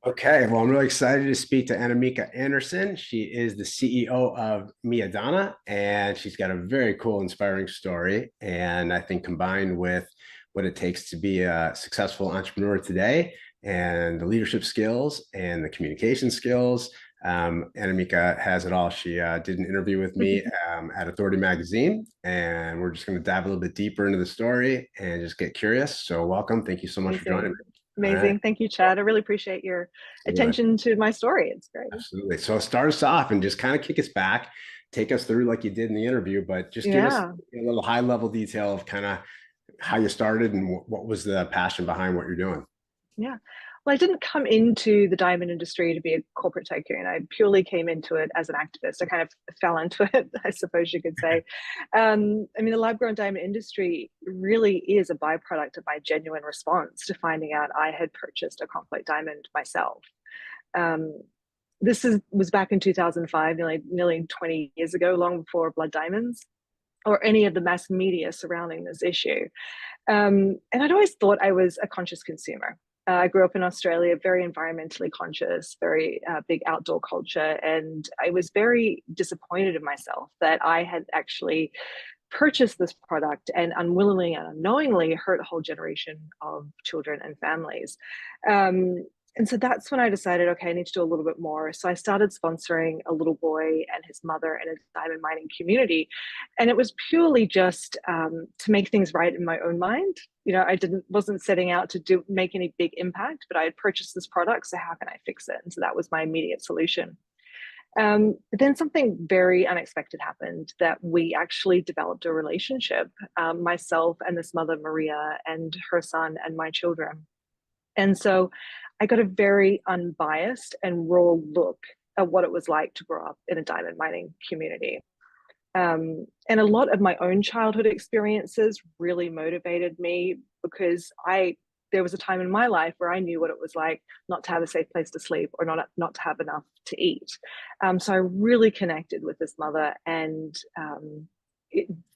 Okay, well, I'm really excited to speak to Mieke Anderson. She is the CEO of Donna, and she's got a very cool, inspiring story. And I think combined with what it takes to be a successful entrepreneur today, and the leadership skills and the communication skills, Mieke has it all. She did an interview with me at Authority Magazine, and we're just going to dive a little bit deeper into the story and just get curious. So, welcome. Thank you so much for joining me. Amazing. All right. Amazing. Thank you, Chad. I really appreciate your Absolutely. attention to my story. It's great. Absolutely. So start us off and just kind of kick us back, take us through like you did in the interview, but just give us Yeah. a little high level detail of kind of how you started and what was the passion behind what you're doing. Yeah. Well, I didn't come into the diamond industry to be a corporate tycoon. I purely came into it as an activist. I kind of fell into it, I suppose you could say. I mean, the lab grown diamond industry really is a byproduct of my genuine response to finding out I had purchased a complex diamond myself. Um, was back in 2005, nearly 20 years ago, long before blood diamonds or any of the mass media surrounding this issue. And I'd always thought I was a conscious consumer. I grew up in Australia, very environmentally conscious, very big outdoor culture. And I was very disappointed in myself that I had actually purchased this product and unwillingly and unknowingly hurt a whole generation of children and families. Um, and so that's when I decided, okay, I need to do a little bit more. So I started sponsoring a little boy and his mother in a diamond mining community. And it was purely just to make things right in my own mind. I wasn't setting out to make any big impact, but I had purchased this product. So how can I fix it? And so that was my immediate solution. But then something very unexpected happened that we actually developed a relationship, myself and this mother, Maria, and her son and my children. And so I got a very unbiased and raw look at what it was like to grow up in a diamond mining community. And a lot of my own childhood experiences really motivated me because there was a time in my life where I knew what it was like not to have a safe place to sleep or not to have enough to eat. So I really connected with this mother, and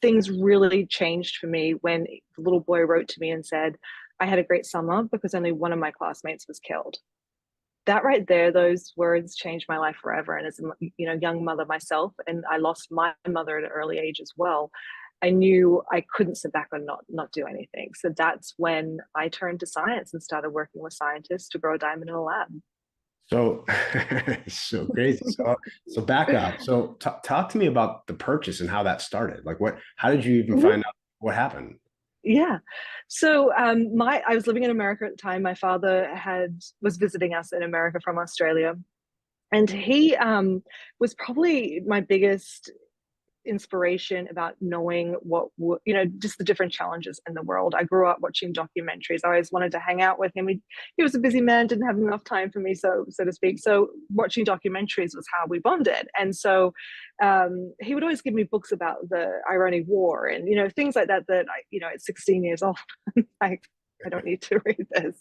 things really changed for me when the little boy wrote to me and said, I had a great summer because only one of my classmates was killed. That right there, those words changed my life forever. And as a young mother myself, and I lost my mother at an early age as well, I knew I couldn't sit back and not do anything. So that's when I turned to science and started working with scientists to grow a diamond in a lab. So, so crazy. So back up. So talk to me about the purchase and how that started. Like how did you even Mhm. find out what happened? Yeah. So I was living in America at the time. My father was visiting us in America from Australia, and he was probably my biggest inspiration about knowing just the different challenges in the world. I grew up watching documentaries. I always wanted to hang out with him. He was a busy man, didn't have enough time for me, so to speak. So watching documentaries was how we bonded. And so he would always give me books about the Iranian war and things like that. That at 16 years old, I don't need to read this.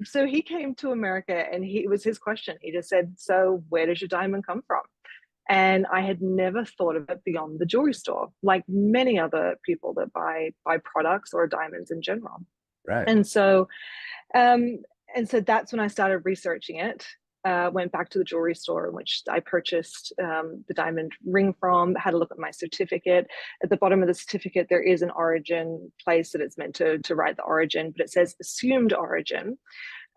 So he came to America, and it was his question. He just said, "So where does your diamond come from?" And I had never thought of it beyond the jewelry store, like many other people that buy products or diamonds in general. Right. And so, um, and so that's when I started researching it. Went back to the jewelry store in which I purchased the diamond ring from. Had a look at my certificate. At the bottom of the certificate, there is an origin place that it's meant to write the origin, but it says assumed origin.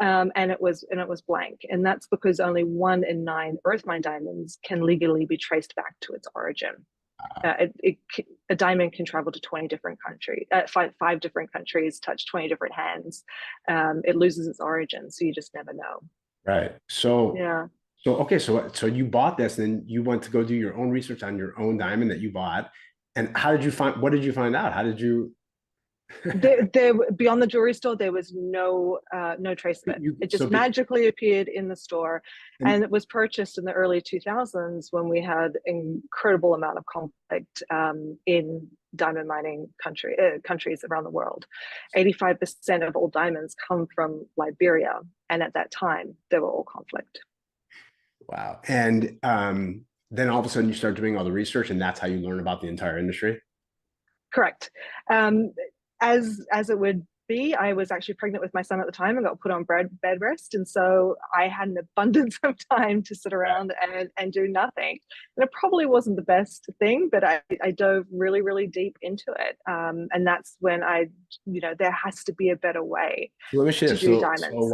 And it was blank, and that's because only 1 in 9 earth mine diamonds can legally be traced back to its origin. A diamond can travel to 20 different countries, five different countries, touch 20 different hands. It loses its origin, so you just never know. Right. So Yeah. okay, so you bought this, and then you went to go do your own research on your own diamond that you bought. And what did you find out? How did you There beyond the jewelry store, there was no trace of it. you It so just be, magically appeared in the store, and and it was purchased in the early 2000s when we had incredible amount of conflict in diamond mining countries around the world. 85% of all diamonds come from Liberia, and at that time, they were all conflict. wow. And then all of a sudden you start doing all the research, and that's how you learn about the entire industry. Correct. As it would B, I was actually pregnant with my son at the time and got put on bed rest. And so I had an abundance of time to sit around and do nothing. And it probably wasn't the best thing, but I dove really, really deep into it. And that's when there has to be a better way Let me to shift. do So diamonds.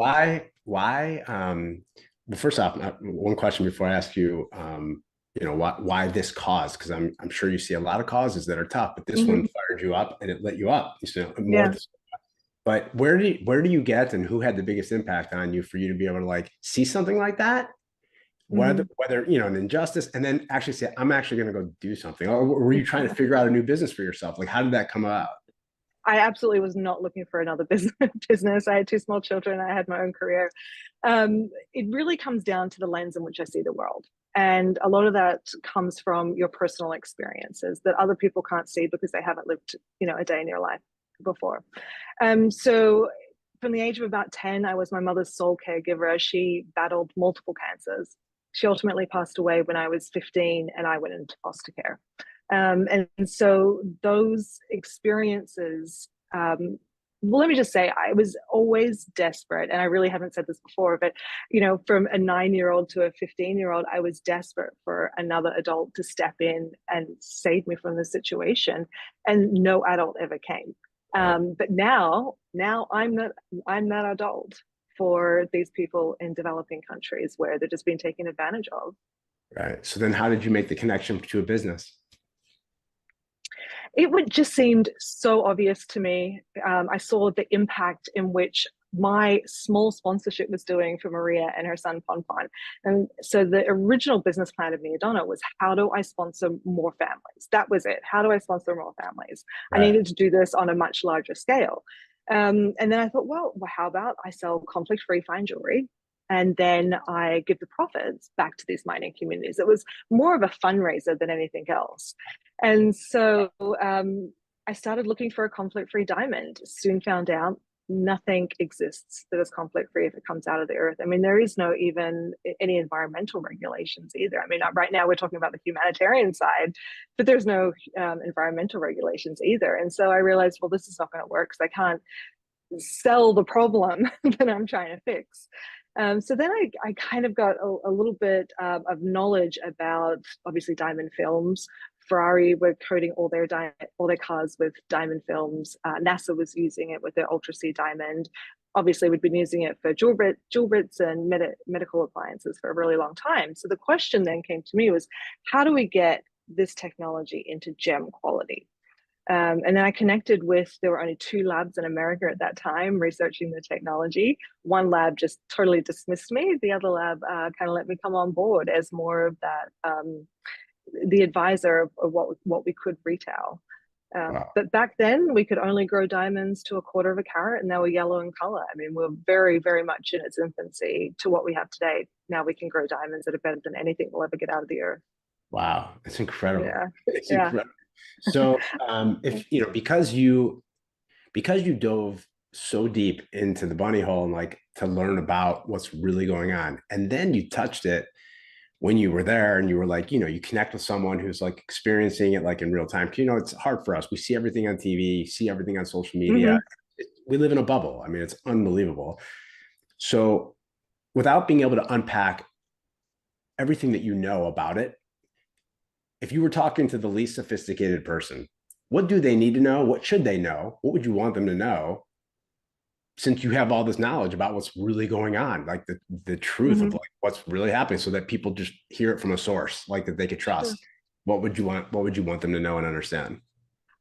well, first off, one question before I ask you, why this cause? Because I'm sure you see a lot of causes that are tough, but this one Mm-hmm. fired you up and it lit you up. More. Yeah. But where do you get and who had the biggest impact on you for you to be able to like see something like that? Mm-hmm. Whether an injustice, and then actually say, I'm actually going to go do something. Or were you trying to figure out a new business for yourself? Like, how did that come about? I absolutely was not looking for another business. I had two small children. I had my own career. It really comes down to the lens in which I see the world. And a lot of that comes from your personal experiences that other people can't see because they haven't lived, a day in your life before. So from the age of about 10, I was my mother's sole caregiver. She battled multiple cancers. She ultimately passed away when I was 15 and I went into foster care. And so those experiences, well, let me just say, I was always desperate. And I really haven't said this before, but, from a 9-year-old to a 15-year-old, I was desperate for another adult to step in and save me from the situation. And no adult ever came. Right. But now I'm that adult for these people in developing countries where they're just being taken advantage of. Right. So then how did you make the connection to a business? It would just seemed so obvious to me. I saw the impact in which my small sponsorship was doing for Maria and her son Ponpon. And so the original business plan of Mia Donna was, how do I sponsor more families? That was it. How do I sponsor more families? I Right. needed to do this on a much larger scale. And then I thought, well, how about I sell conflict-free fine jewelry? And then I give the profits back to these mining communities. It was more of a fundraiser than anything else. And so I started looking for a conflict free diamond. Soon found out nothing exists that is conflict free if it comes out of the earth. I mean, there is no even any environmental regulations either. I mean, right now we're talking about the humanitarian side, but there's no environmental regulations either. And so I realized, well, this is not going to work because I can't sell the problem that I'm trying to fix. So then I kind of got a little bit of knowledge about obviously diamond films. Ferrari were coating all their cars with diamond films. NASA was using it with their Ultra C diamond. Obviously, we'd been using it for jewel bits and medical appliances for a really long time. So the question then came to me was, how do we get this technology into gem quality? And then I connected with, there were only 2 labs in America at that time researching the technology. One lab just totally dismissed me. The other lab kind of let me come on board as more of that, the advisor of what we could retail. Wow. But back then, we could only grow diamonds to 1/4 carat, and they were yellow in color. I mean, we're very, very much in its infancy to what we have today. Now we can grow diamonds that are better than anything we'll ever get out of the earth. Wow. It's incredible. Yeah, It's yeah. incredible. So if because you dove so deep into the bunny hole and like to learn about what's really going on, and then you touched it when you were there and you were like, you connect with someone who's like experiencing it like in real time. It's hard for us. We see everything on TV, see everything on social media. Mm-hmm. We live in a bubble. I mean, it's unbelievable. So without being able to unpack everything that you know about it, if you were talking to the least sophisticated person, what do they need to know? What should they know? What would you want them to know? Since you have all this knowledge about what's really going on, like the truth of Mm-hmm. like what's really happening, so that people just hear it from a source like that they could Sure. trust. What would you want them to know and understand?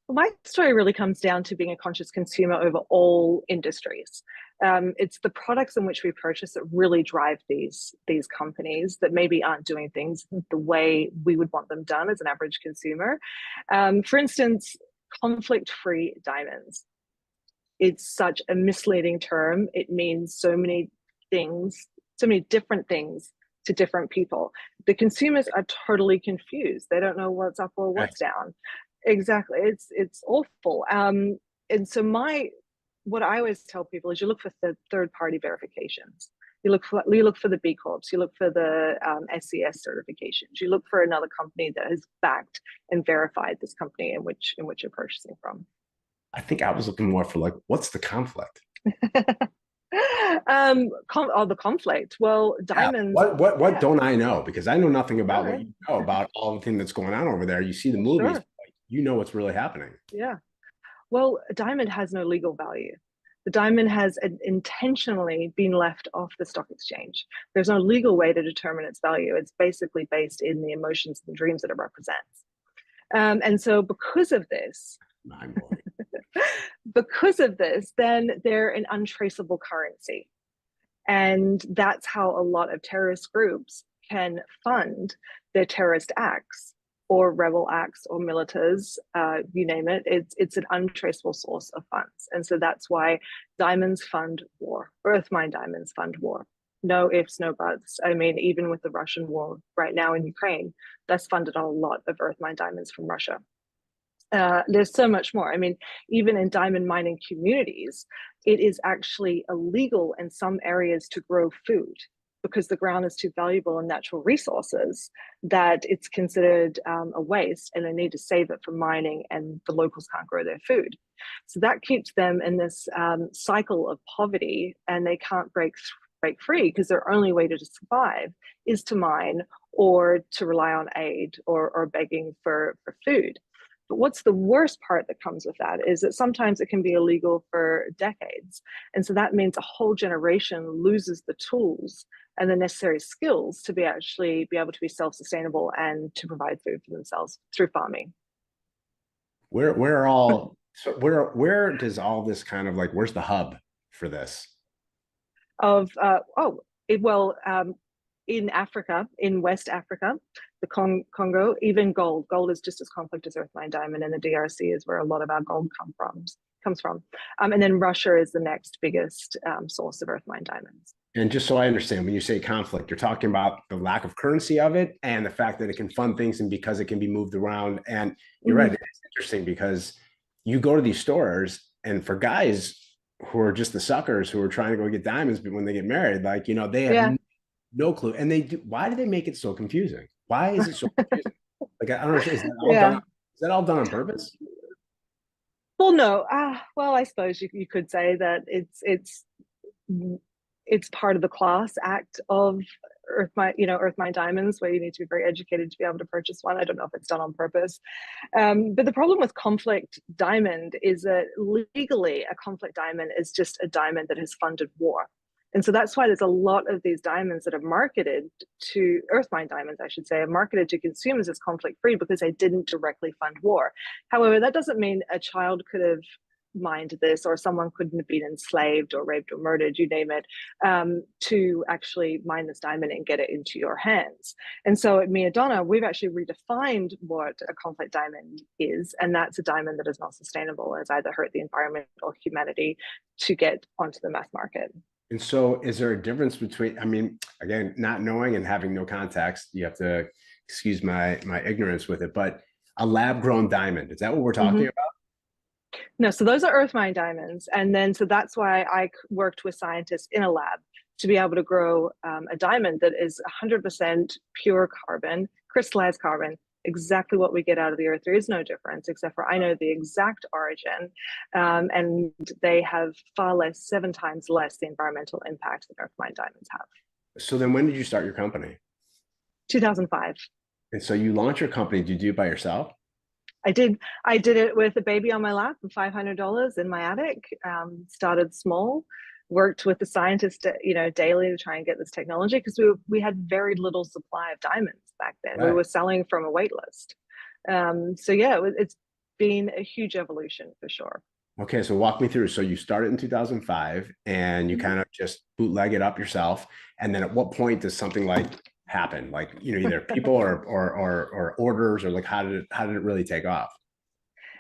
Well, my story really comes down to being a conscious consumer over all industries. It's the products in which we purchase that really drive these companies that maybe aren't doing things the way we would want them done as an average consumer. For instance, conflict-free diamonds. It's such a misleading term. It means so many things, so many different things to different people. The consumers are totally confused. They don't know what's up or Right. what's down. Exactly. It's awful. And so what I always tell people is you look for third party verifications. You look for the B Corps. You look for the SCS certifications. You look for another company that has backed and verified this company in which you're purchasing from. I think I was looking more for like, what's the conflict? The conflict. Well, Yeah. diamonds. What Yeah, don't I know? Because I know nothing about what no, you know about all the thing that's going on over there. You see the movies, sure. but like, you know what's really happening. Yeah. Well, a diamond has no legal value. The diamond has intentionally been left off the stock exchange. There's no legal way to determine its value. It's basically based in the emotions and dreams that it represents. And so, Mind blowing. because of this, then they're an untraceable currency. And that's how a lot of terrorist groups can fund their terrorist acts or rebel acts or militars, you name it. It's an untraceable source of funds. And so that's why diamonds fund war, earth mine diamonds fund war. No ifs, no buts. I mean, even with the Russian war right now in Ukraine, that's funded a lot of earth mine diamonds from Russia. There's so much more. I mean, even in diamond mining communities, it is actually illegal in some areas to grow food because the ground is too valuable in natural resources that it's considered a waste and they need to save it for mining and the locals can't grow their food. So that keeps them in this cycle of poverty and they can't break free because their only way to survive is to mine or to rely on aid or begging for food. But what's the worst part that comes with that is that sometimes it can be illegal for decades. And so that means a whole generation loses the tools and the necessary skills to be able to be self-sustainable and to provide food for themselves through farming. Where are all so where does all this kind of like where's the hub for this? Of well, in Africa, in West Africa, the Congo, even gold. Gold is just as conflict as earth mine diamond, and the DRC is where a lot of our gold comes from. And then Russia is the next biggest source of earth mine diamonds. And just so I understand, when you say conflict, you're talking about the lack of currency of it and the fact that it can fund things and because it can be moved around. And you're right, Mm-hmm. it's interesting because you go to these stores and for guys who are just the suckers who are trying to go get diamonds, but when they get married, like, they have Yeah. no clue. And they do, why do they make it so confusing? Why is it so confusing? Like, I don't understand. Yeah. Is that all done on purpose? Well, no. Well, I suppose you could say that it's part of the class act of earth mine diamonds, where you need to be very educated to be able to purchase one. I don't know if it's done on purpose. But the problem with conflict diamond is that legally a conflict diamond is just a diamond that has funded war. And so that's why there's a lot of these diamonds that are marketed to earth mine diamonds, I should say, are marketed to consumers as conflict free because they didn't directly fund war. However, that doesn't mean a child could have mined this or someone couldn't have been enslaved or raped or murdered, you name it, to actually mine this diamond and get it into your hands. And so at Mia Donna, we've actually redefined what a conflict diamond is, and that's a diamond that is not sustainable, has either hurt the environment or humanity to get onto the mass market. And so, is there a difference between? I mean, again, not knowing and having no context, you have to excuse my ignorance with it. But a lab grown diamond, is that what we're talking Mm-hmm. about? No, so those are earth mine diamonds. And then, so that's why I worked with scientists in a lab to be able to grow a diamond that is 100% pure carbon, crystallized carbon, exactly what we get out of the earth. There is no difference, except for I know the exact origin. And they have far less, 7 times less, the environmental impact that earth mine diamonds have. So then, when did you start your company? 2005. And so you launch your company. Do you do it by yourself? I did. I did it with a baby on my lap and $500 in my attic. Started small, worked with the scientists, daily to try and get this technology because we had very little supply of diamonds back then. We Right. were selling from a wait list. So yeah, it's been a huge evolution for sure. Okay, so walk me through. So you started in 2005 and you kind of just bootleg it up yourself. And then at what point does something like happen? Like, either people or orders or like how did it really take off?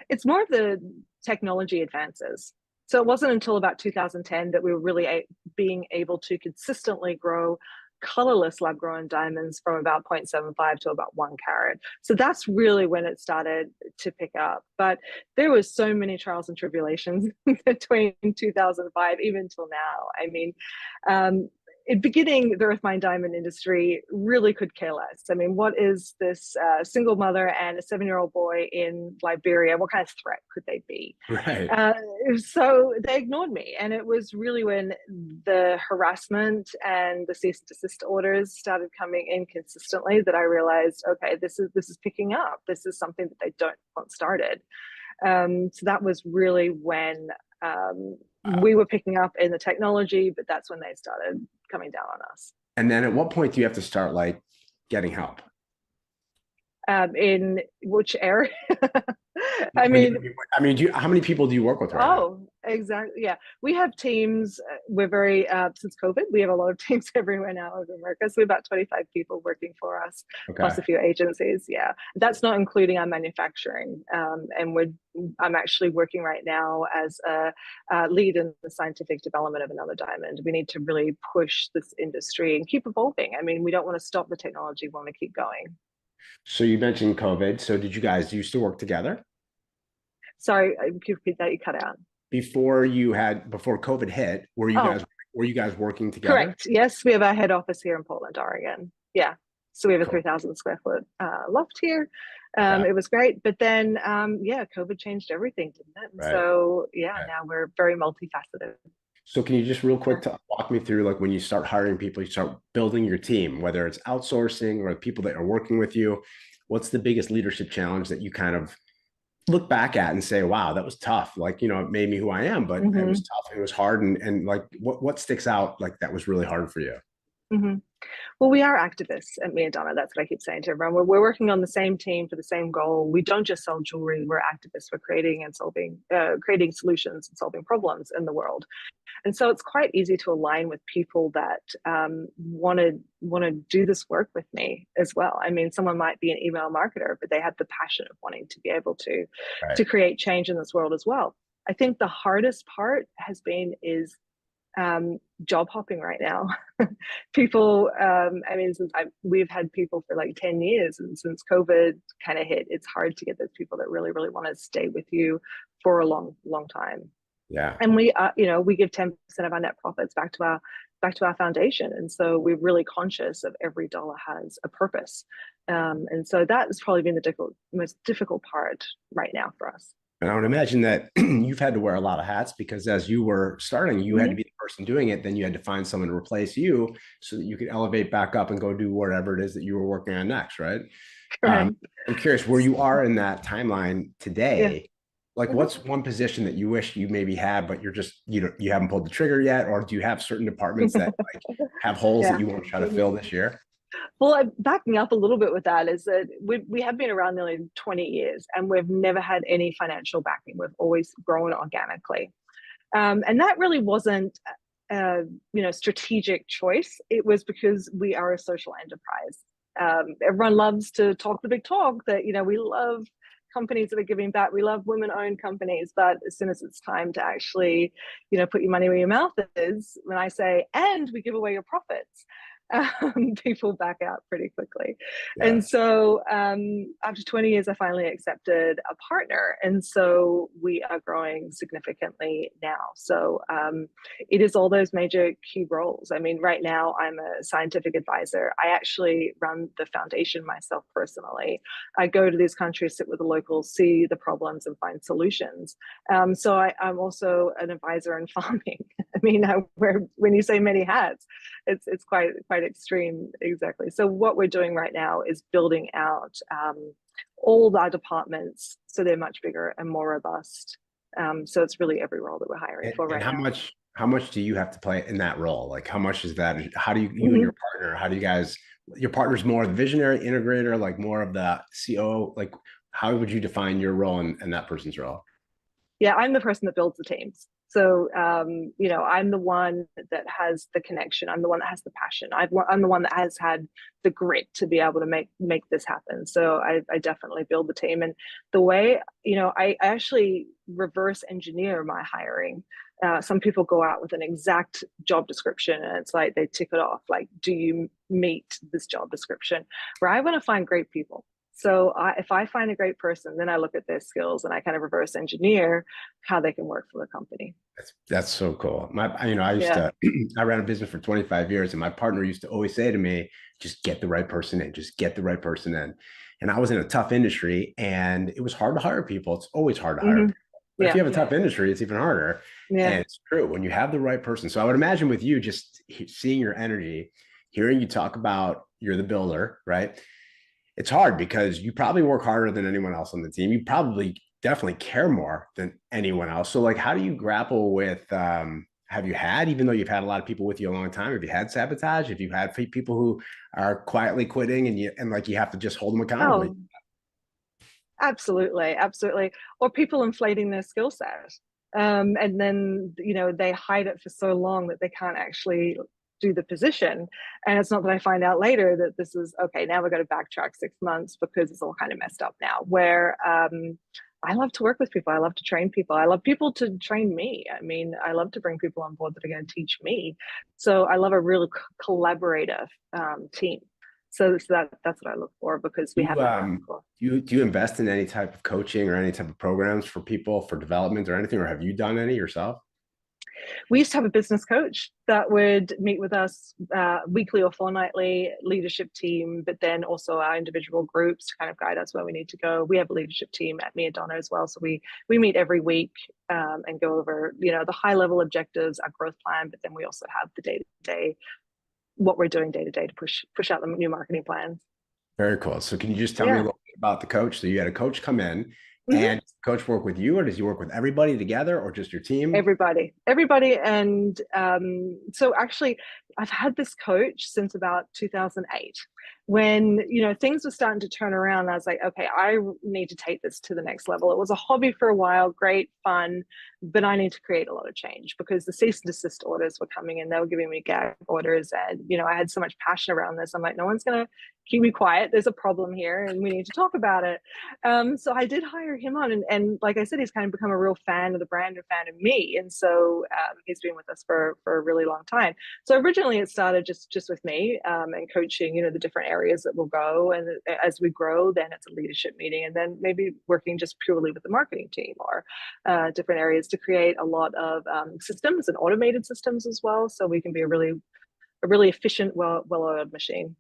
It's more of the technology advances. So it wasn't until about 2010 that we were really being able to consistently grow colorless lab grown diamonds from about 0.75 to about 1 carat. So that's really when it started to pick up. But there was so many trials and tribulations between 2005 even till now. I mean, um, beginning, the earth mine diamond industry really could care less. I mean, what is this single mother and a 7-year-old boy in Liberia? What kind of threat could they be? Right. Uh, so they ignored me. And it was really when the harassment and the cease and desist orders started coming in consistently that I realized, okay, this is picking up. This is something that they don't want started. So that was really when we were picking up in the technology, but that's when they started coming down on us. And then at what point do you have to start like getting help? In which area? I When mean, you, I mean, how many people do you work with right now? oh, exactly. Yeah. We have teams. We're very, since COVID, we have a lot of teams everywhere now over America. So we have about 25 people working for us, plus Okay. a few agencies. Yeah. That's not including our manufacturing. I'm actually working right now as a lead in the scientific development of another diamond. We need to really push this industry and keep evolving. I mean, we don't want to stop the technology. We want to keep going. So you mentioned COVID. So did you guys used to work together Sorry, can you repeat that? You cut out. before COVID hit? Oh, Were you guys working together? correct. Yes, we have our head office here in Portland, Oregon. Yeah. So we have a Cool. 3,000 square foot loft here. Okay. It was great. But then, yeah, COVID changed everything, didn't it? And Right. so, yeah, Right. now we're very multifaceted. So can you just real quick Yeah. to walk me through like when you start hiring people, you start building your team, whether it's outsourcing or people that are working with you, what's the biggest leadership challenge that you kind of look back at and say, wow, that was tough. Like, it made me who I am, but it was Mm-hmm. tough. It was hard. And like, what sticks out like that was really hard for you? Mm-hmm. Well, we are activists at Me and Donna. That's what I keep saying to everyone. We're working on the same team for the same goal. We don't just sell jewelry. We're activists. We're creating solutions and solving problems in the world. And so it's quite easy to align with people that want to do this work with me as well. I mean, someone might be an email marketer, but they have the passion of wanting to be able Right. to create change in this world as well. I think the hardest part has been is job hopping right now. People, I mean, we've had people for like 10 years, and since COVID kind of hit, it's hard to get those people that really, really want to stay with you for a long, long time. Yeah. And we give 10% of our net profits back to our foundation, and so we're really conscious of every dollar has a purpose. And so that has probably been the most difficult part right now for us. And I would imagine that you've had to wear a lot of hats because as you were starting, you had to Mm-hmm. be the person doing it. Then you had to find someone to replace you so that you could elevate back up and go do whatever it is that you were working on next, right? Um, Correct. I'm curious where you are in that timeline Yeah. today. Like, Mm-hmm. what's one position that you wish you maybe had, but you haven't pulled the trigger yet, or do you have certain departments that like have holes that Yeah. you want to try to fill this year? Well, backing up a little bit with that is that we have been around nearly 20 years and we've never had any financial backing. We've always grown organically. And that really wasn't strategic choice. It was because we are a social enterprise. Everyone loves to talk the big talk that, we love companies that are giving back. We love women-owned companies, but as soon as it's time to actually, put your money where your mouth is, when I say, and we give away your profits, people back out pretty quickly. And Yeah. so after 20 years, I finally accepted a partner. And so we are growing significantly now. So it is all those major key roles. I mean, right now, I'm a scientific advisor. I actually run the foundation myself personally. I go to these countries, sit with the locals, see the problems, and find solutions. So I'm also an advisor in farming. I mean, when you say many hats, it's quite extreme. Exactly. So what we're doing right now is building out all of our departments so they're much bigger and more robust. So it's really every role that we're hiring for And right now. how much do you have to play in that role? Like how much is that? How do you and Mm-hmm. your partner, how do you guys, your partner's more the visionary integrator, like more of the COO, like how would you define your role and that person's role? Yeah, I'm the person that builds the teams. So, I'm the one that has the connection. I'm the one that has the passion. I'm the one that has had the grit to be able to make this happen. So I definitely build the team. And the way, I actually reverse engineer my hiring. Some people go out with an exact job description and it's like they tick it off. Like, do you meet this job description? Where I want to find great people. So if I find a great person, then I look at their skills and I kind of reverse engineer how they can work for the company. That's so cool. I used Yeah. to, I ran a business for 25 years, and my partner used to always say to me, just get the right person in, just get the right person in. And I was in a tough industry, and it was hard to hire people. It's always hard to hire Hmm. people. But if Yeah. you have a tough industry, it's even harder. Yeah. And it's true when you have the right person. So I would imagine with you, just seeing your energy, hearing you talk about you're the builder, right? It's hard because you probably work harder than anyone else on the team. You probably definitely care more than anyone else. So, like, how do you grapple with? Have you had, even though you've had a lot of people with you a long time, have you had sabotage? Have you had people who are quietly quitting, and like you have to just hold them accountable? Oh, absolutely, absolutely. Or people inflating their skill set. And then, they hide it for so long that they can't actually do the position. And it's not that I find out later that this is okay, now we've got to backtrack 6 months because it's all kind of messed up now. Where I love to work with people. I love to train people. I love people to train me. I mean, I love to bring people on board that are going to teach me. So I love a really collaborative team. So that's what I look for because we Do you haven't had that before. do you invest in any type of coaching or any type of programs for people for development or anything, or have you done any yourself? We used to have a business coach that would meet with us weekly or fortnightly, leadership team, but then also our individual groups to kind of guide us where we need to go. We have a leadership team at Mia Donna as well, so we meet every week and go over the high level objectives, our growth plan, but then we also have the day to day what we're doing day to day to push out the new marketing plans. Very cool. So can you just tell me a Yeah. little bit about the coach? So you had a coach come in, Mm-hmm. and does the coach work with you, or does he work with everybody together, or just your team? Everybody. And so actually I've had this coach since about 2008 when things were starting to turn around. I was like, okay, I need to take this to the next level. It was a hobby for a while, great fun, but I need to create a lot of change because the cease and desist orders were coming in. They were giving me gag orders, and I had so much passion around this. I'm like, no one's going to keep me quiet, there's a problem here and we need to talk about it. So I did hire him on, and like I said, he's kind of become a real fan of the brand and fan of me. And so he's been with us for a really long time. So originally it started just with me and coaching, the different areas that we'll go. And as we grow, then it's a leadership meeting, and then maybe working just purely with the marketing team or different areas to create a lot of systems and automated systems as well. So we can be a really efficient, well-oiled machine.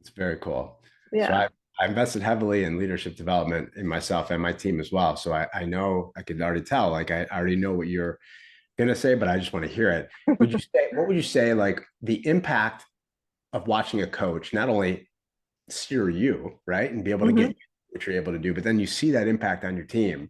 It's very cool. So Yeah. I invested heavily in leadership development in myself and my team as well. So I know I could already tell, like I already know what you're gonna say, but I just want to hear it. What would you say, like the impact of watching a coach not only steer you, right, and be able to get Hmm. you what you're able to do, but then you see that impact on your team.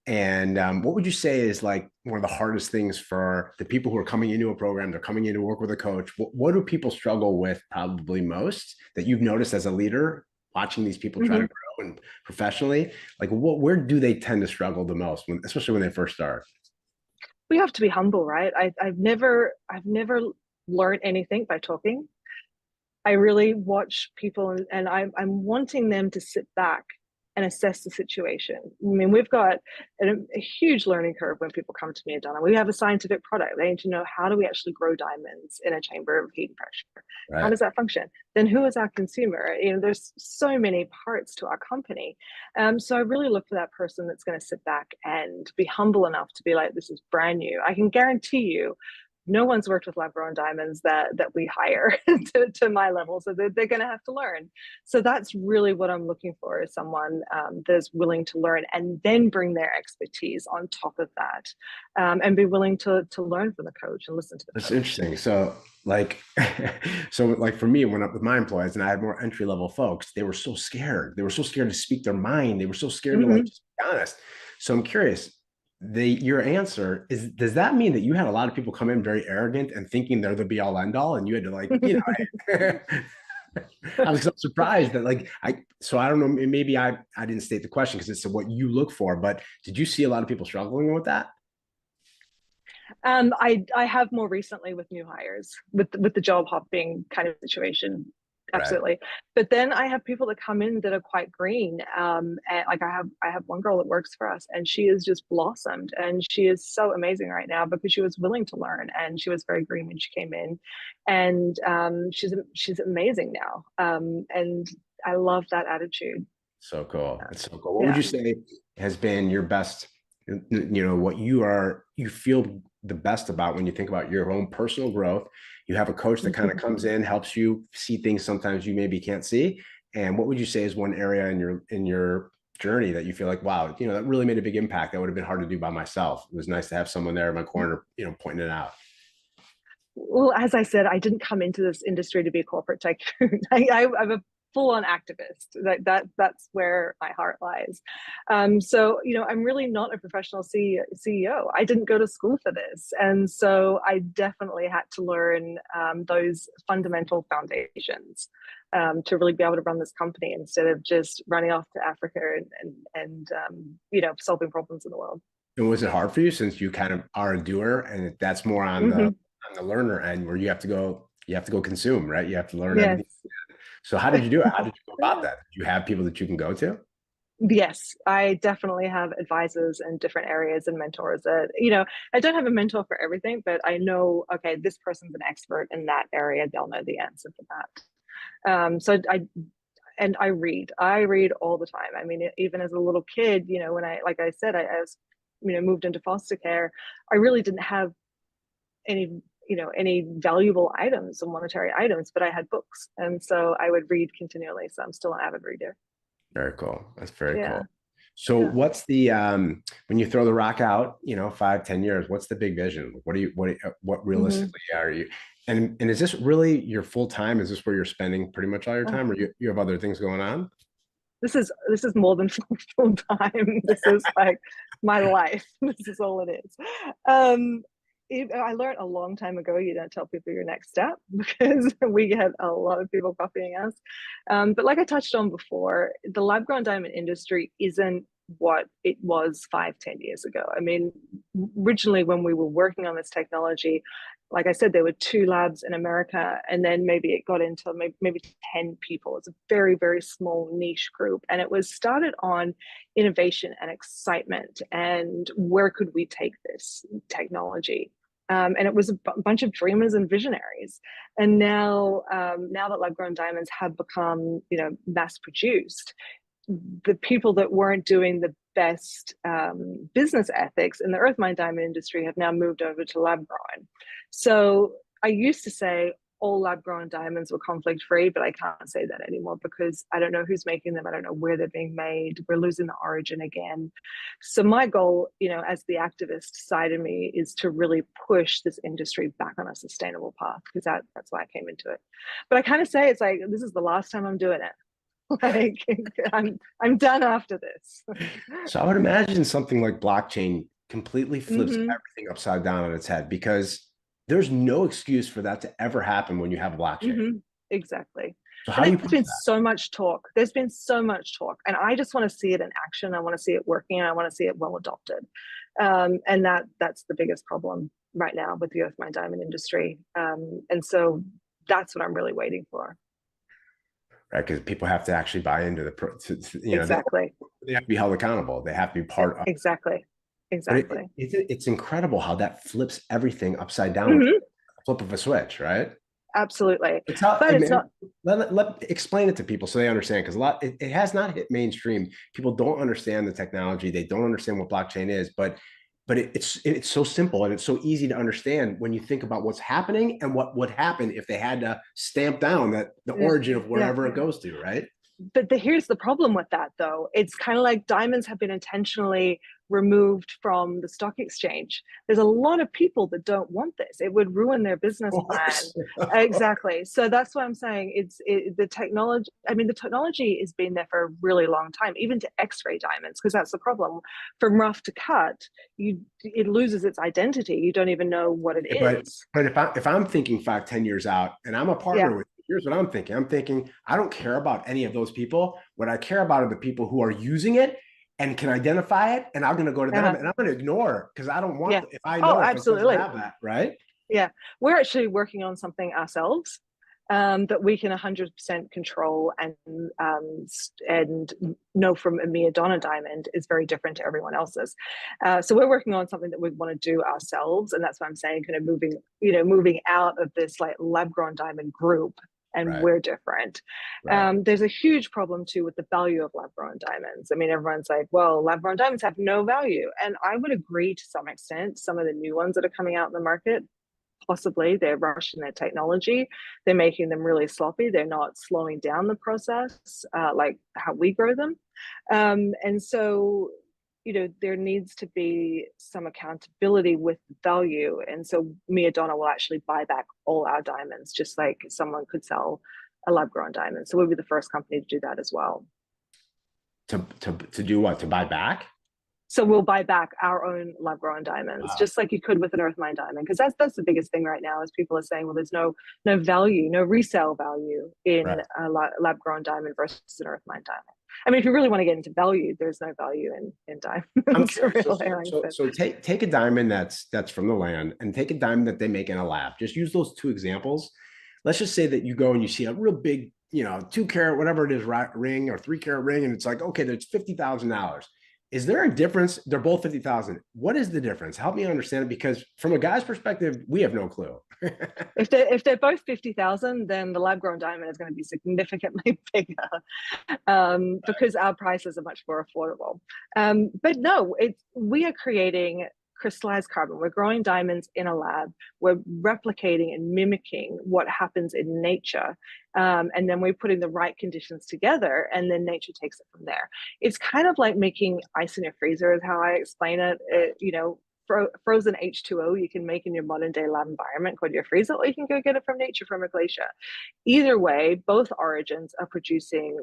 And what would you say is like one of the hardest things for the people who are coming into a program? They're coming in to work with a coach. What do people struggle with probably most that you've noticed as a leader, watching these people try to Hmm. grow and professionally? Like, where do they tend to struggle the most, especially when they first start? We have to be humble, right? I've never learned anything by talking. I really watch people, and I'm wanting them to sit back and assess the situation. I mean, we've got a huge learning curve when people come to me, Donna. We have a scientific product. They need to know, how do we actually grow diamonds in a chamber of heat and pressure? How Right. does that function? Then who is our consumer? There's so many parts to our company. So I really look for that person that's going to sit back and be humble enough to be like, this is brand new. I can guarantee you no one's worked with lab grown diamonds that we hire to my level, so they're going to have to learn. So that's really what I'm looking for, is someone that's willing to learn and then bring their expertise on top of that, and be willing to learn from the coach and listen to the That's coach. interesting. So, like, so like for me, when up with my employees and I had more entry level folks, they were so scared. They were so scared to speak their mind. They were so scared to like Mm-hmm. just be honest. So I'm curious. Your answer is, does that mean that you had a lot of people come in very arrogant and thinking they're the be all end all, and you had to like, I was so surprised that like so I don't know, maybe I didn't state the question because it's what you look for, but did you see a lot of people struggling with that? I have more recently with new hires, with the job hopping kind of situation. Right. Absolutely. But then I have people that come in that are quite green. And like I have one girl that works for us, and she has just blossomed, and she is so amazing right now because she was willing to learn, and she was very green when she came in, and she's amazing now. And I love that attitude. So cool. It's so cool. What would Yeah. you say has been your best, what you feel the best about when you think about your own personal growth? You have a coach that kind of comes in, helps you see things sometimes you maybe can't see. And what would you say is one area in your journey that you feel like, wow, that really made a big impact. That would have been hard to do by myself. It was nice to have someone there in my corner, pointing it out. Well, as I said, I didn't come into this industry to be a corporate tycoon. I'm a full-on activist. That's where my heart lies. So, I'm really not a professional CEO. I didn't go to school for this, and so I definitely had to learn those fundamental foundations to really be able to run this company instead of just running off to Africa and solving problems in the world. And was it hard for you since you kind of are a doer and that's more on the Mm-hmm. on the learner end where you have to go consume, right? You have to learn everything. Yes. So how did you do it? How did you go about that? Do you have people that you can go to? Yes, I definitely have advisors in different areas and mentors that, I don't have a mentor for everything, but I know, okay, this person's an expert in that area. They'll know the answer for that. I read all the time. I mean, even as a little kid, when like I said, I was, moved into foster care, I really didn't have any valuable items or monetary items, but I had books. And so I would read continually. So I'm still an avid reader. Very cool. That's very Yeah. cool. So Yeah. what's the when you throw the rock out, 5, 10 years, what's the big vision? What Mm-hmm. realistically are you? And is this really your full time? Is this where you're spending pretty much all your Oh, time, or you have other things going on? this is more than full time. This is like my life. This is all it is. Um, I learned a long time ago you don't tell people your next step because we get a lot of people copying us. But like I touched on before, the lab grown diamond industry isn't what it was 5, 10 years ago. I mean, originally when we were working on this technology, like I said, there were 2 labs in America, and then maybe it got into maybe 10 people. It's a very, very small niche group. And it was started on innovation and excitement and where could we take this technology. And it was a bunch of dreamers and visionaries. And now that lab grown diamonds have become, mass produced, the people that weren't doing the best business ethics in the earth mine diamond industry have now moved over to lab grown. So I used to say all lab grown diamonds were conflict free, but I can't say that anymore because I don't know who's making them. I don't know where they're being made. We're losing the origin again. So my goal, as the activist side of me, is to really push this industry back on a sustainable path because that's why I came into it. But I kind of say it's like this is the last time I'm doing it. Like I'm done after this. So I would imagine something like blockchain completely flips Mm-hmm. everything upside down on its head because there's no excuse for that to ever happen when you have a blockchain. Mm-hmm. Exactly. So how And do you there's push been that? so much talk. There's been so much talk, and I just want to see it in action. I want to see it working, and I want to see it well adopted. And that's the biggest problem right now with the earth mine diamond industry. And so that's what I'm really waiting for. Right? Because people have to actually buy into Exactly. they have to be held accountable. They have to be part of. Exactly. But Exactly. it's incredible how that flips everything upside down with Mm-hmm. a flip of a switch, right? Absolutely. It's how, But I it's mean, not. explain it to people so they understand because it has not hit mainstream. People don't understand the technology. They don't understand what blockchain is, but it's so simple and it's so easy to understand when you think about what's happening and what would happen if they had to stamp down that the Yeah. origin of Yeah. wherever it goes to, right? But here's the problem with that, though. It's kind of like diamonds have been intentionally removed from the stock exchange. There's a lot of people that don't want this. It would ruin their business Of plan. course. Of course. Exactly. So that's what I'm saying. The technology. I mean, the technology has been there for a really long time, even to X-ray diamonds, because that's the problem. From rough to cut, it loses its identity. You don't even know what it But is. but if I'm thinking 5, 10 years out and I'm a Yeah. partner with you, here's what I'm thinking. I'm thinking I don't care about any of those people. What I care about are the people who are using it and can identify it. And I'm going to go to them Uh-huh. and I'm going to ignore because I don't want Yeah. if I Oh, know if it doesn't absolutely. have that, right? Yeah, we're actually working on something ourselves that we can 100% control and know from a Mia Donna diamond is very different to everyone else's. So we're working on something that we want to do ourselves, and that's what I'm saying, kind of moving out of this like lab grown diamond group and Right. we're different. Right. There's a huge problem too with the value of lab grown diamonds. I mean, everyone's like, well, lab grown diamonds have no value. And I would agree to some extent. Some of the new ones that are coming out in the market, possibly they're rushing their technology, they're making them really sloppy, they're not slowing down the process like how we grow them. And so, you know, there needs to be some accountability with value. And so Mia Donna will actually buy back all our diamonds, just like someone could sell a lab grown diamond. So we'll be the first company to do that as well. To do what? To buy back? So we'll buy back our own lab grown diamonds, Wow. just like you could with an earth mine diamond, because that's the biggest thing right now is people are saying, well, there's no value, no resale value in Right. a lab grown diamond versus an earth mine diamond. I mean, if you really want to get into value, there's no value in I'm diamonds, curious. really. Like I said. So take a diamond that's from the land and take a diamond that they make in a lab. Just use those two examples. Let's just say that you go and you see a real big, 2 carat, whatever it is, ring or 3 carat ring, and it's like, okay, there's $50,000. Is there a difference? They're both 50,000. What is the difference? Help me understand it, because from a guy's perspective, we have no clue. If they're both 50,000, then the lab grown diamond is going to be significantly bigger, because our prices are much more affordable. But no, we are creating crystallized carbon. We're growing diamonds in a lab. We're replicating and mimicking what happens in nature. And then we're putting the right conditions together, and then nature takes it from there. It's kind of like making ice in your freezer, is how I explain it. Frozen H2O you can make in your modern day lab environment, go to your freezer, or you can go get it from nature from a glacier. Either way, both origins are producing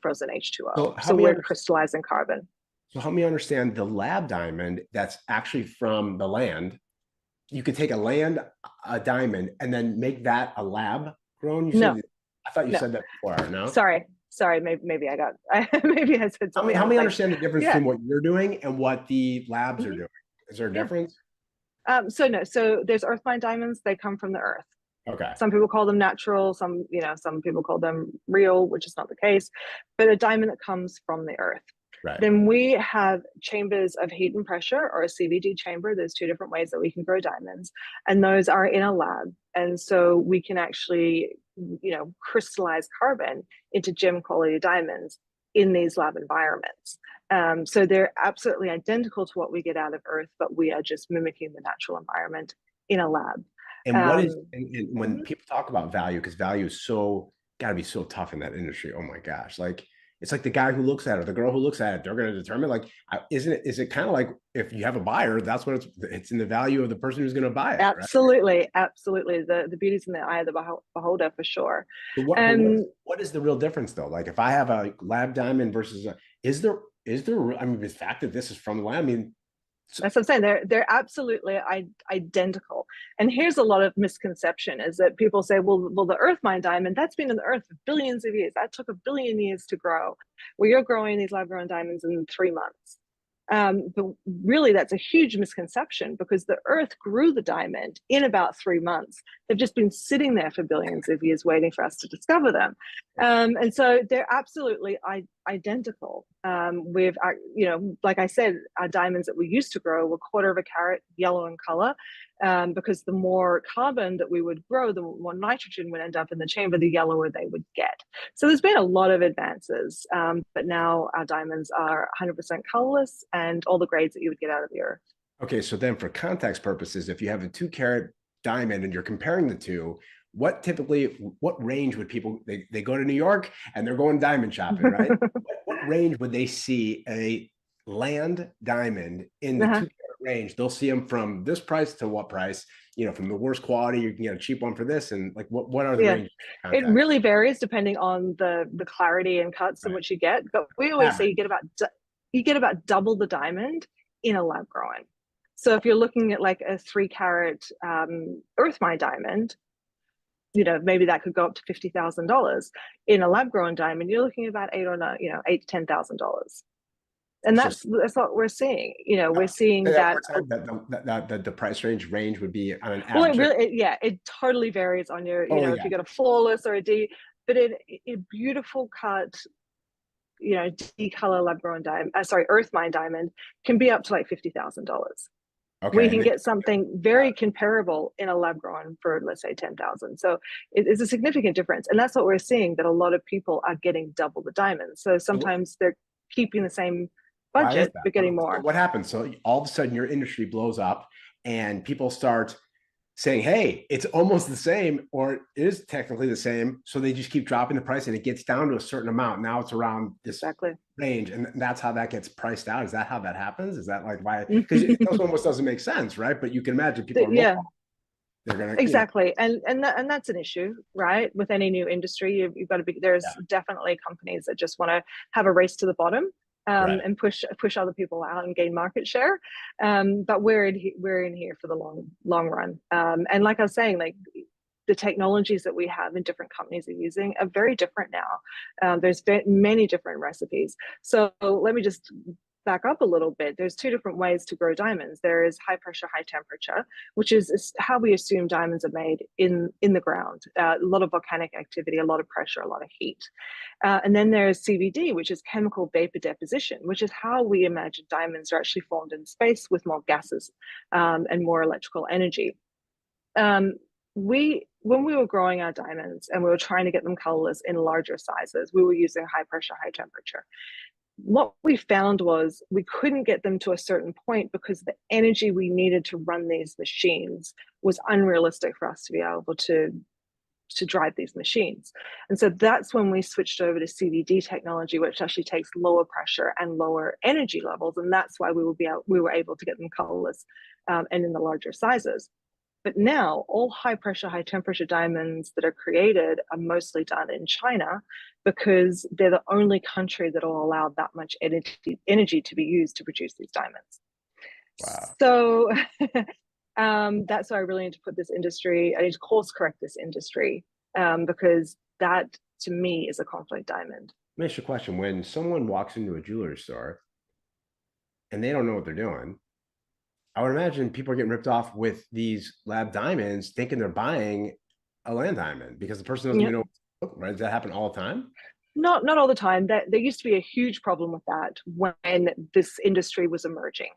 frozen So H2O. So help me we're understand. crystallizing carbon. So help me understand the lab diamond that's actually from the land. You could take a diamond, and then make that a lab grown. No, I thought you no. said that before. No. Sorry. Maybe I got. Maybe I said Help me, something help else. me Like, understand the difference yeah, between what you're doing and what the labs are mhm, doing. Is there a yeah. difference? So no. So there's earth mine diamonds. They come from the earth. Okay. Some people call them natural. Some people call them real, which is not the case. But a diamond that comes from the earth. Right. Then we have chambers of heat and pressure, or a CVD chamber. There's two different ways that we can grow diamonds, and those are in a lab. And so we can actually, crystallize carbon into gem quality diamonds in these lab environments. So they're absolutely identical to what we get out of Earth, but we are just mimicking the natural environment in a lab. And what is Um, and when mhm. people talk about value, because value is so got to be so tough in that industry. Oh my gosh! Like it's like the guy who looks at it, the girl who looks at it, they're going to determine. Like, isn't it? Is it kind of like if you have a buyer, that's what it's in the value of the person who's going to buy it, right? Absolutely. The beauty's in the eye of the beholder for sure. But Um, what is the real difference though? Like if I have a lab diamond versus is there? I mean, the fact that this is from the lab, I mean, That's what I'm saying. They're absolutely identical. And here's a lot of misconception is that people say, well, the earth mine diamond, that's been in the earth for billions of years. That took a billion years to grow. Well, you're growing these lab grown diamonds in 3 months. But really, that's a huge misconception because the Earth grew the diamond in about 3 months. They've just been sitting there for billions of years waiting for us to discover them. And so they're absolutely identical. Like I said, our diamonds that we used to grow were quarter of a carat yellow in color, because the more carbon that we would grow, the more nitrogen would end up in the chamber, the yellower they would get. So there's been a lot of advances, but now our diamonds are 100% colorless and all the grades that you would get out of the earth. okay, so then for context purposes, if you have a 2 carat diamond and you're comparing the two, what range would people they go to New York and they're going diamond shopping, right? What range would they see a land diamond in the Uh-huh. 2 carat range? They'll see them from this price to what price? From the worst quality, you can get a cheap one for this, and like what are the Yeah, ranges it context? really varies depending on the clarity and cuts in Right. which you get. But we always say Average. you get about double the diamond in a lab growing. So if you're looking at like a 3 carat earth mine diamond, maybe that could go up to $50,000. In a lab grown diamond, you're looking at about eight to $10,000. And So that's what we're seeing. We're say seeing that one that. more time. The price range would be on an Well, average. yeah, it totally varies on your, Oh if yeah. you got a flawless or a D, but a beautiful cut, D color lab grown diamond, sorry, earth mine diamond can be up to like $50,000. We Okay. can get something very comparable in a lab grown for, let's say, 10,000. So it's a significant difference. And that's what we're seeing, that a lot of people are getting double the diamonds. So sometimes they're keeping the same Why is budget, that? but getting So more. what happens? So all of a sudden your industry blows up and people start saying, hey, it's almost the same, or it is technically the same. So they just keep dropping the price and it gets down to a certain amount. Now it's around this Exactly. range. And that's how that gets priced out. Is that how that happens? Is that like why? Because it almost doesn't make sense, right? But you can imagine people are low. Yeah, They're going to, exactly. And that's an issue, right? With any new industry, you've got to be, yeah, there's definitely companies that just want to have a race to the bottom, right. and push other people out and gain market share. But we're in here for the long run. And like I was saying, like the technologies that we have and different companies are using are very different now. There's many different recipes. So let me just back up a little bit. There's two different ways to grow diamonds. There is high pressure, high temperature, which is how we assume diamonds are made in the ground. A lot of volcanic activity, a lot of pressure, a lot of heat. And then there's CVD, which is chemical vapor deposition, which is how we imagine diamonds are actually formed in space with more gases, and more electrical energy. When we were growing our diamonds and we were trying to get them colorless in larger sizes, we were using high pressure, high temperature. What we found was we couldn't get them to a certain point because the energy we needed to run these machines was unrealistic for us to be able to drive these machines. And so that's when we switched over to CVD technology, which actually takes lower pressure and lower energy levels. And that's why we were able to get them colorless, and in the larger sizes. But now all high pressure, high temperature diamonds that are created are mostly done in China because they're the only country that will allow that much energy to be used to produce these diamonds. Wow. So that's why I really need to put this industry, I need to course correct this industry, because that to me is a conflict diamond. Let me ask you a question. When someone walks into a jewelry store and they don't know what they're doing, I would imagine people are getting ripped off with these lab diamonds, thinking they're buying a land diamond because the person doesn't Yeah. even know. Right? Does that happen all the time? Not all the time. There used to be a huge problem with that when this industry was emerging.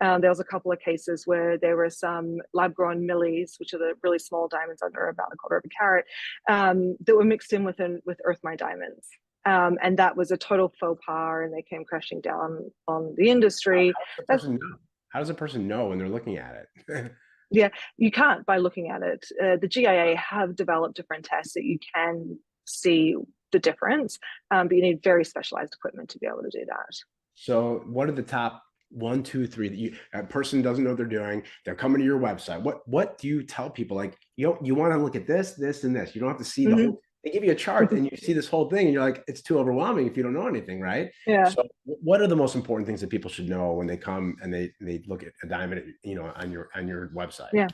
There was a couple of cases where there were some lab-grown millies, which are the really small diamonds under about a quarter of a carat, that were mixed in with earth mine diamonds. And that was a total faux pas, and they came crashing down on the industry. How does the That's, person know? How does a person know when they're looking at it? yeah, you can't by looking at it. The GIA have developed different tests that you can see the difference, but you need very specialized equipment to be able to do that. So, what are the top one, two, three that a person doesn't know what they're doing? They're coming to your website. What do you tell people? Like, you want to look at this, and this. You don't have to see the Mm-hmm. whole. They give you a chart, and you see this whole thing, and you're like, it's too overwhelming if you don't know anything, right? Yeah, So, what are the most important things that people should know when they come and they look at a diamond, on your website? yeah.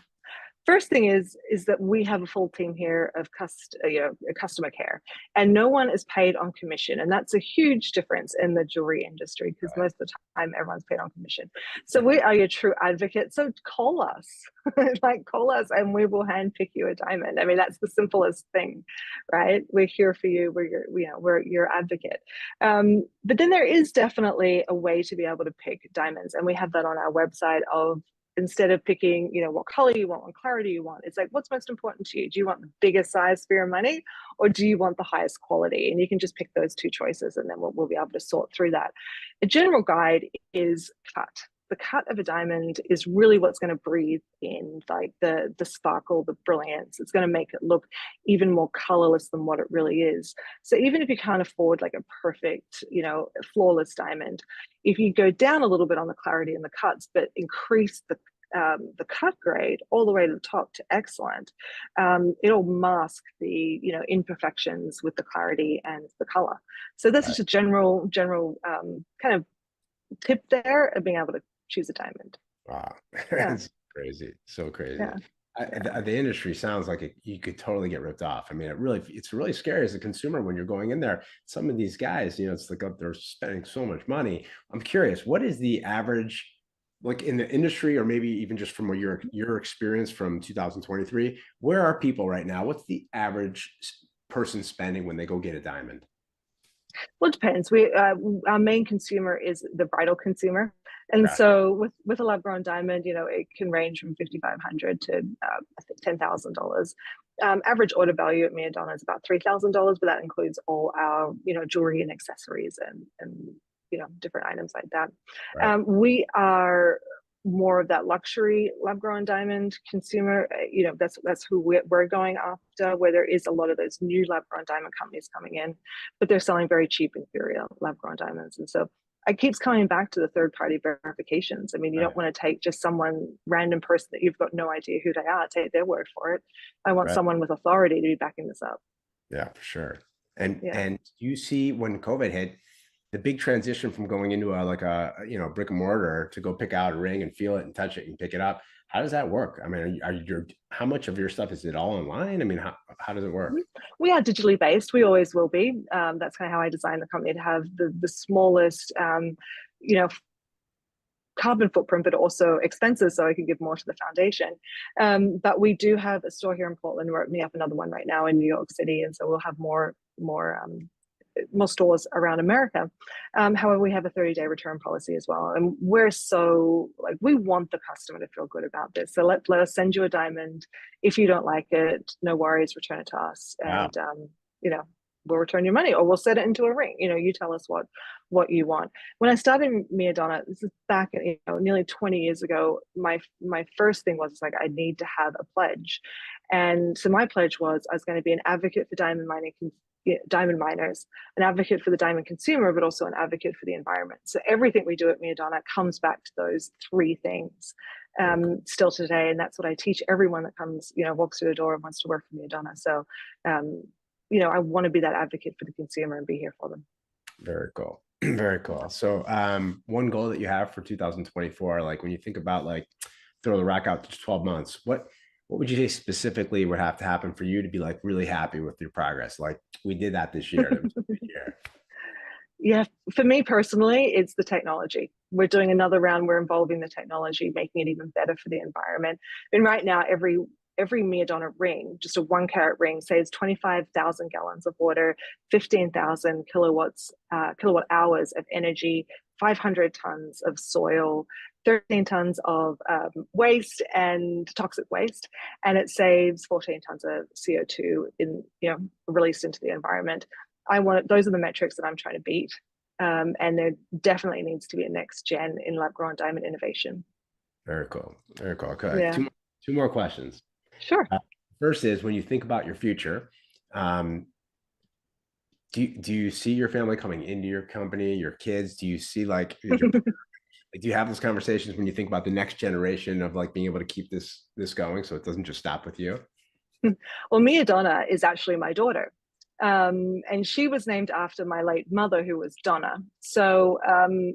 First thing is that we have a full team here of customer care, and no one is paid on commission, and that's a huge difference in the jewelry industry because Right. most of the time everyone's paid on commission. So we are your true advocate. So call us, like call us, and we will hand pick you a diamond. I mean, that's the simplest thing, right? We're here for you. We're your advocate. But then there is definitely a way to be able to pick diamonds, and we have that on our website of instead of picking, what color you want, what clarity you want, it's like, what's most important to you? Do you want the biggest size for your money, or do you want the highest quality? And you can just pick those two choices, and then we'll be able to sort through that. A general guide is cut. The cut of a diamond is really what's going to breathe in, like the sparkle, the brilliance. It's going to make it look even more colorless than what it really is. So even if you can't afford like a perfect, flawless diamond, if you go down a little bit on the clarity and the cuts, but increase the cut grade all the way to the top to excellent, it'll mask the imperfections with the clarity and the color. So that's Right. just a general kind of tip there of being able to choose a diamond. Wow. Yeah, It's crazy. So crazy. yeah, yeah. The industry sounds like you could totally get ripped off. I mean, it's really scary as a consumer when you're going in there. Some of these guys, it's like they're spending so much money. I'm curious, what is the average, like in the industry, or maybe even just from your experience from 2023? Where are people right now? What's the average person spending when they go get a diamond? Well, it depends. Our main consumer is the bridal consumer. And Got so with a lab grown diamond, it can range from 5,500 to I think $10,000. Average order value at Mia Donna is about $3,000, but that includes all our jewelry and accessories and different items like that. right. We are more of that luxury lab grown diamond consumer. That's who we're going after, where there is a lot of those new lab grown diamond companies coming in, but they're selling very cheap inferior lab grown diamonds. And so it keeps coming back to the third party verifications. I mean, you Right. don't want to take just someone random person that you've got no idea who they are, take their word for it. I want Right. someone with authority to be backing this up. Yeah, for sure. And Yeah. and you see when COVID hit, the big transition from going into a like a brick and mortar to go pick out a ring and feel it and touch it and pick it up. How does that work? I mean, how much of your stuff is it all online? I mean, how does it work? We are digitally based. We always will be. That's kind of how I designed the company, to have the smallest, you know, carbon footprint, but also expenses, so I can give more to the foundation. But we do have a store here in Portland. We're opening up another one right now in New York City, and so we'll have more stores around America. However, we have a 30-day return policy as well, and we're so like, we want the customer to feel good about this. So let us send you a diamond. If you don't like it, no worries, return it to us, Wow. and we'll return your money, or we'll set it into a ring. You tell us what you want. When I started Mia Donna, this is back nearly 20 years ago. My first thing was like, I need to have a pledge, and so my pledge was I was going to be an advocate for diamond miners, an advocate for the diamond consumer, but also an advocate for the environment. So everything we do at Mia Donna comes back to those three things still today. And that's what I teach everyone that comes, walks through the door and wants to work for Mia Donna. So, I want to be that advocate for the consumer and be here for them. Very cool. Very cool. So one goal that you have for 2024, like when you think about like throw the rack out to 12 months, what would you say specifically would have to happen for you to be like really happy with your progress? Like we did that this year. That was a good year. Yeah, for me personally, it's the technology. We're doing another round. We're involving the technology, making it even better for the environment. And right now, every Mia Donna ring, just a 1 carat ring, saves 25,000 gallons of water, 15,000 kilowatt hours of energy, 500 tons of soil, 13 tons of waste and toxic waste, and it saves 14 tons of CO2 released into the environment. Those are the metrics that I'm trying to beat. And there definitely needs to be a next gen in lab grown diamond innovation. Very cool. Very cool. Okay. Yeah, Two more questions. sure. First is when you think about your future, do you see your family coming into your company, your kids? Do you see like do you have those conversations when you think about the next generation of like being able to keep this going so it doesn't just stop with you? Well, Mia Donna is actually my daughter. And she was named after my late mother, who was Donna. So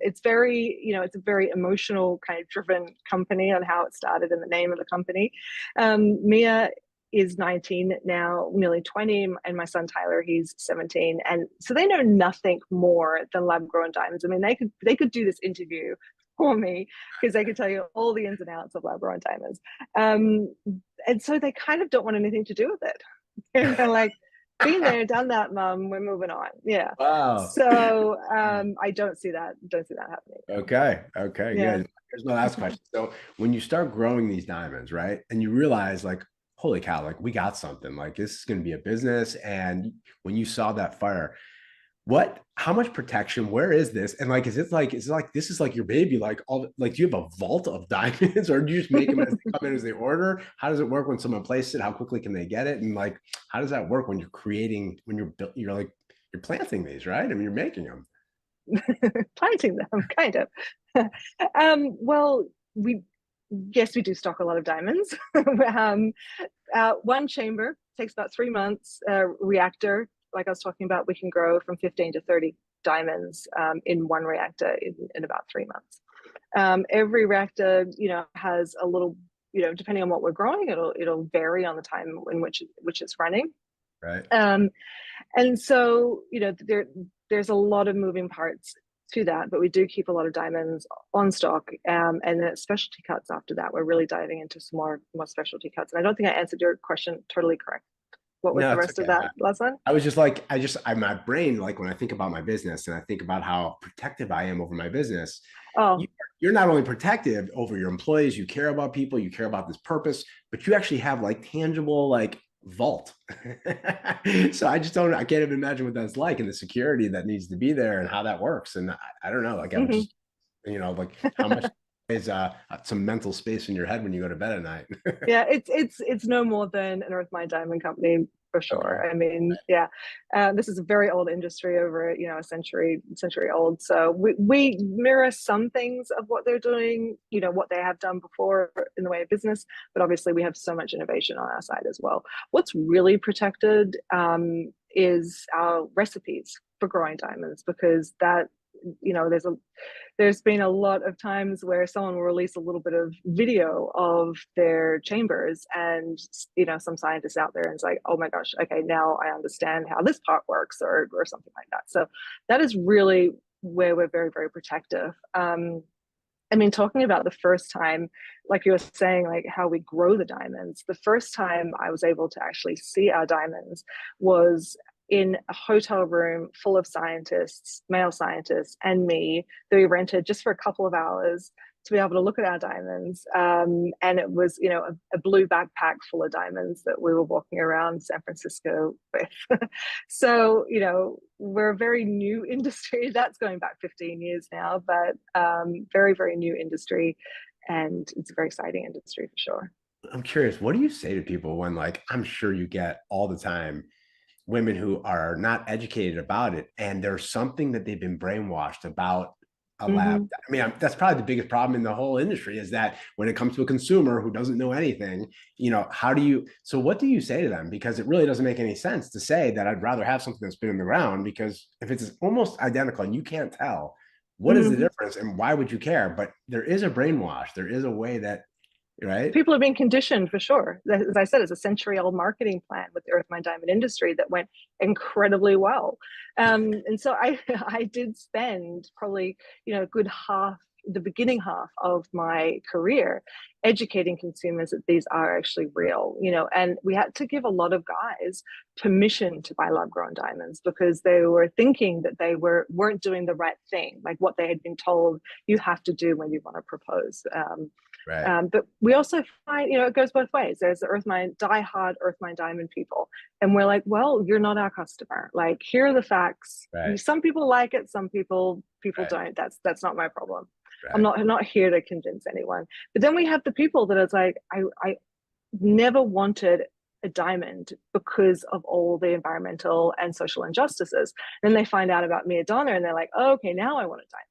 it's it's a very emotional kind of driven company on how it started and the name of the company. Mia is 19 now, nearly 20, and my son Tyler, he's 17. And so they know nothing more than lab grown diamonds. I mean, they could do this interview for me because they could tell you all the ins and outs of lab grown diamonds. And so they kind of don't want anything to do with it. And they're like, been there, done that, mom. We're moving on. Yeah. Wow. So I don't see that happening. Okay. Okay. Yeah. Good. Here's my last question. So when you start growing these diamonds, right, and you realize like, holy cow, like we got something, like this is going to be a business. And when you saw that fire, how much protection, where is this, and like is it like this is like your baby, like all like do you have a vault of diamonds or do you just make them as they come in as they order? How does it work when someone places it? How quickly can they get it? And like how does that work when you're like you're planting these, right? I mean, you're making them. Planting them, kind of. Well, we yes, we do stock a lot of diamonds. One chamber takes about 3 months. Reactor, like I was talking about, we can grow from 15 to 30 diamonds in one reactor in about 3 months. Every reactor, has a little, depending on what we're growing, it'll vary on the time in which it's running. Right. And so, there's a lot of moving parts to that, but we do keep a lot of diamonds on stock. And then specialty cuts after that. We're really diving into some more specialty cuts. And I don't think I answered your question totally correct. What was No, the it's rest of okay. that last one? I was just like, my brain, like when I think about my business and I think about how protective I am over my business, you, Oh, you're not only protective over your employees, you care about people, you care about this purpose, but you actually have like tangible, like vault. So I just don't, I can't even imagine what that's like and the security that needs to be there and how that works. And I don't know, like I'm hmm just, like how much is some mental space in your head when you go to bed at night. yeah, it's no more than an Earth Mine Diamond company for Okay. sure. I mean, yeah, this is a very old industry, over a century old. So we mirror some things of what they're doing, what they have done before in the way of business, but obviously we have so much innovation on our side as well. What's really protected is our recipes for growing diamonds, because that there's been a lot of times where someone will release a little bit of video of their chambers, and some scientists out there, and it's like, oh my gosh, okay, now I understand how this part works, or something like that. So that is really where we're very, very protective. I mean, talking about the first time, like you were saying, like how we grow the diamonds, the first time I was able to actually see our diamonds was in a hotel room full of scientists, male scientists, and me, that we rented just for a couple of hours to be able to look at our diamonds. And it was, a blue backpack full of diamonds that we were walking around San Francisco with. So, we're a very new industry. That's going back 15 years now, but very, very new industry. And it's a very exciting industry for sure. I'm curious, what do you say to people when, like, I'm sure you get all the time women who are not educated about it, and there's something that they've been brainwashed about a lab. Mm-hmm. I mean, that's probably the biggest problem in the whole industry, is that when it comes to a consumer who doesn't know anything, how do you, so what do you say to them? Because it really doesn't make any sense to say that I'd rather have something that's been in the ground, because if it's almost identical and you can't tell, what is the Mm-hmm. difference and why would you care? But there is a brainwash. There is a way that, right? People are being conditioned for sure. As I said, it's a century-old marketing plan with the Earth Mine Diamond industry that went incredibly well. And so I I did spend probably a good half, the beginning half of my career, educating consumers that these are actually real. And we had to give a lot of guys permission to buy lab-grown diamonds, because they were thinking that they weren't doing the right thing, like what they had been told you have to do when you want to propose. Right. But we also find, it goes both ways. There's the Earth Mine, die-hard Earth Mine Diamond people. And we're like, well, you're not our customer. Like, here are the facts. Right. Some people like it, some people Right. don't. That's not my problem. Right. I'm not here to convince anyone. But then we have the people that it's like, I never wanted a diamond because of all the environmental and social injustices. Then they find out about Mia Donna and they're like, oh, okay, now I want a diamond.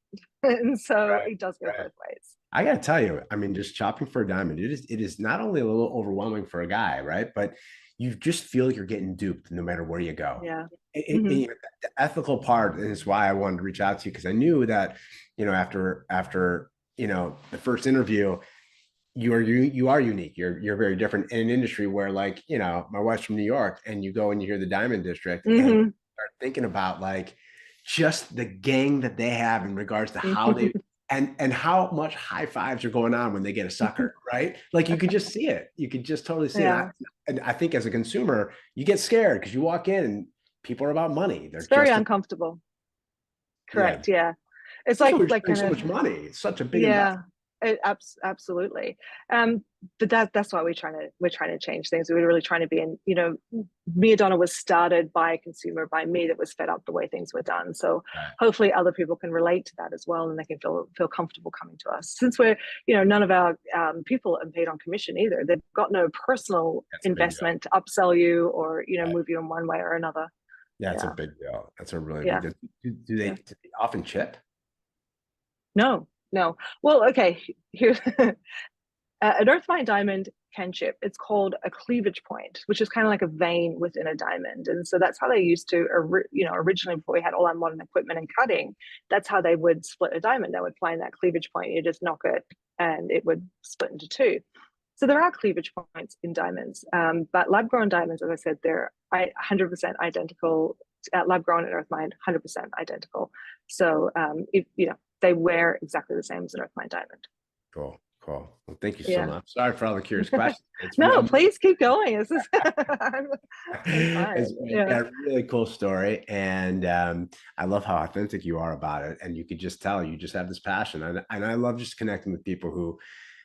And so Right. it does go Right. both ways. I gotta tell you, I mean, just shopping for a diamond, it is not only a little overwhelming for a guy, right? But you just feel like you're getting duped no matter where you go. Yeah. And, Mm-hmm. the ethical part is why I wanted to reach out to you, because I knew that, after the first interview, you are unique. You're very different in an industry where, like, my wife's from New York, and you go and you hear the Diamond District and Mm-hmm. start thinking about, like, just the gang that they have in regards to how Mm-hmm. they, and how much high fives are going on when they get a sucker, right? Like, you could just see it. You could just totally see it. Yeah. And I think as a consumer, you get scared because you walk in and people are about money. They're It's very just, uncomfortable. yeah, Correct. Yeah. It's especially when you're like spending kind so of, much money. It's such a big yeah, investment. absolutely. But that's why we're trying to change things. We're really trying to be in, Mia Donna was started by a consumer, by me, that was fed up the way things were done. So Right. hopefully other people can relate to that as well, and they can feel comfortable coming to us. Since we're, none of our people are paid on commission either. They've got no personal That's a big deal. investment to upsell you or Right. move you in one way or another. Yeah, it's a Yeah. big deal. That's a really big Yeah. deal. Yeah. Do they often chip? No, no. Well, okay. Here's an earth mine diamond can chip. It's called a cleavage point, which is kind of like a vein within a diamond. And so that's how they used to, originally, before we had all our modern equipment and cutting, that's how they would split a diamond. They would find that cleavage point, you just knock it, and it would split into two. So there are cleavage points in diamonds, but lab grown diamonds, as I said, they're 100% identical. Lab grown and earth mined, 100% identical. So if they wear exactly the same as an earth mine diamond. Cool. Cool. Well, thank you so Yeah. much. Sorry for all the curious questions. It's No, real. please keep going. This is I'm It's fine. Yeah. a really cool story, and I love how authentic you are about it. And you could just tell you just have this passion, and I love just connecting with people who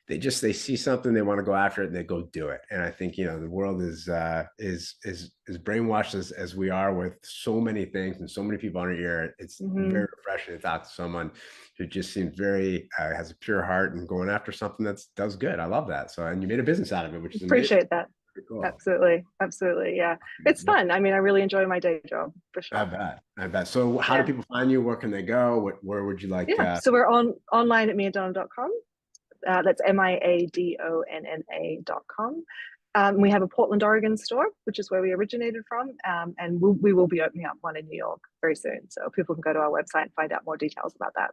they see something, they want to go after it, and they go do it. And I think the world is brainwashed as we are with so many things and so many people on our ear. It's Hmm. very refreshing to talk to someone who just seems very has a pure heart and going after something that's does good. I love that. So, and you made a business out of it, which is amazing. Appreciate that. Pretty cool. Absolutely. Absolutely. Yeah. It's Well, fun. I mean, I really enjoy my day job for I sure. bet. I bet. So how do Yeah. people find you? Where can they go? Where would you like Yeah. So we're online at miadonna.com. That's miadonna.com. We have a Portland, Oregon store, which is where we originated from. And we will be opening up one in New York very soon. So people can go to our website and find out more details about that.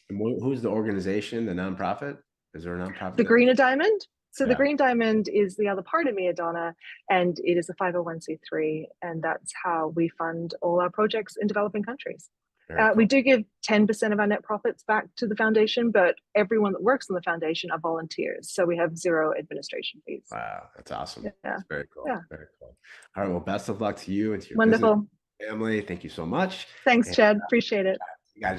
and who's the organization, the nonprofit? Is there a nonprofit The there? Greener Diamond. So the Yeah. Green Diamond is the other part of Miadonna, and it is a 501c3, and that's how we fund all our projects in developing countries. Very We cool. do give 10% of our net profits back to the foundation, but everyone that works in the foundation are volunteers. So we have zero administration fees. Wow, that's awesome. Yeah. That's very cool. Yeah. Very cool. All right. Well, best of luck to you and to your business Wonderful. family. Thank you so much. Thanks, And Chad. Appreciate it. you guys